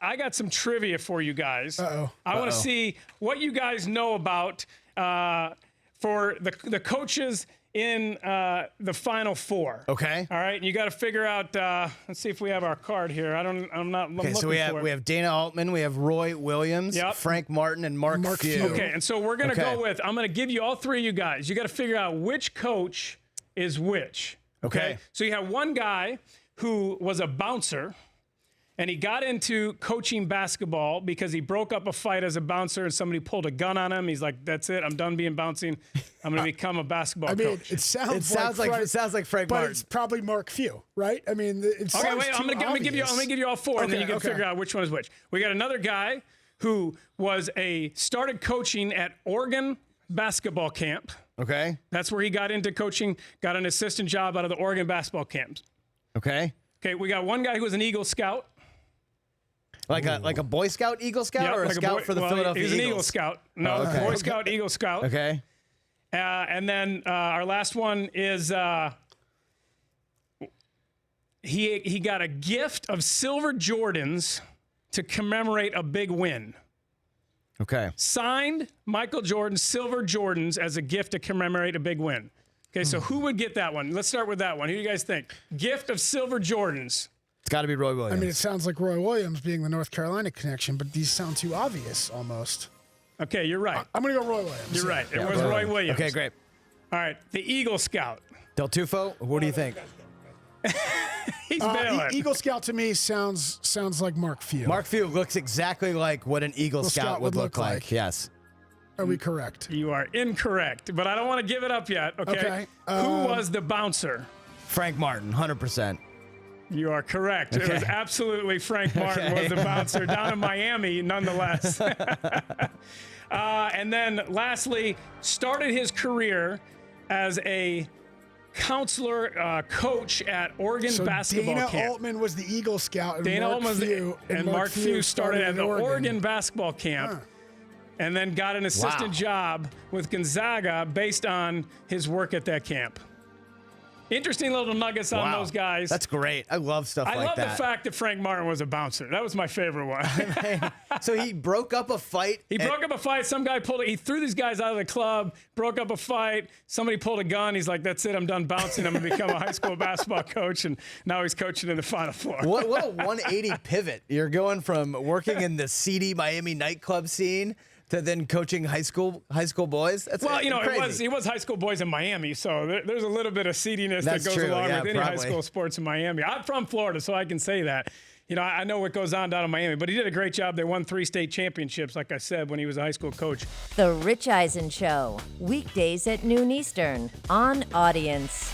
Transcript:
I got some trivia for you guys. Uh-oh. I want to see what you guys know about for the coaches in the Final Four. Okay. All right. You got to figure out. Let's see if we have our card here. I'm not. Okay, so we have Dana Altman, we have Roy Williams, Yep. Frank Martin, and Mark Few. Okay, and so we're gonna go with. I'm gonna give you all three of you guys. You got to figure out which coach is which. Okay. So you have one guy who was a bouncer, and he got into coaching basketball because he broke up a fight as a bouncer, and somebody pulled a gun on him. He's like, "That's it. I'm done being bouncing. I'm going to become a basketball coach." It sounds like Frank but Martin. It's probably Mark Few, right? I mean, it sounds Okay, wait. I'm going to give you all four, and then you can figure out which one is which. We got another guy who started coaching at Oregon basketball camp. Okay. That's where he got into coaching. Got an assistant job out of the Oregon basketball camps. Okay. Okay, we got one guy who was an Eagle Scout. Like a Boy Scout, Eagle Scout, Yep, or a like scout for the Philadelphia He was an Eagle Eagles? Scout. No, okay. Boy Scout, Eagle Scout. Okay. And then our last one is he got a gift of silver Jordans to commemorate a big win. Okay. Signed Michael Jordan silver Jordans as a gift to commemorate a big win. Okay, so who would get that one? Let's start with that one. Who do you guys think? Gift of silver Jordans. It's got to be Roy Williams. I mean, it sounds like Roy Williams being the North Carolina connection, but these sound too obvious almost. Okay, you're right. I'm going to go Roy Williams. You're right. It was Roy Williams. Okay, great. All right, the Eagle Scout. Del Tufo, what do you think? He's bailing. Eagle Scout to me sounds like Mark Few. Mark Few looks exactly like what an Eagle Scout would look like. Yes. Are we correct? You are incorrect, but I don't want to give it up yet. Okay. Who was the bouncer? Frank Martin, 100%. You are correct. It was absolutely Frank Martin was the bouncer down in Miami, nonetheless. And then lastly, started his career as a counselor, coach at Oregon basketball Dana camp. Altman was the Eagle Scout, and Dana Mark Altman Few, and Mark Few started at the in Oregon basketball camp. And then got an assistant job with Gonzaga based on his work at that camp. Interesting little nuggets on those guys. That's great. I love stuff like that. I love the fact that Frank Martin was a bouncer. That was my favorite one. So he broke up a fight. He broke up a fight. Some guy he threw these guys out of the club, broke up a fight. Somebody pulled a gun. He's like, "That's it. I'm done bouncing. I'm going to become a high school basketball coach." And now he's coaching in the Final Four. What a 180 pivot. You're going from working in the seedy Miami nightclub scene to then coaching high school boys? That's crazy. He was high school boys in Miami, so there's a little bit of seediness that goes along with any high school sports in Miami. I'm from Florida, so I can say that. I know what goes on down in Miami, but he did a great job. They won 3 state championships, like I said, when he was a high school coach. The Rich Eisen Show, weekdays at noon Eastern on Audience.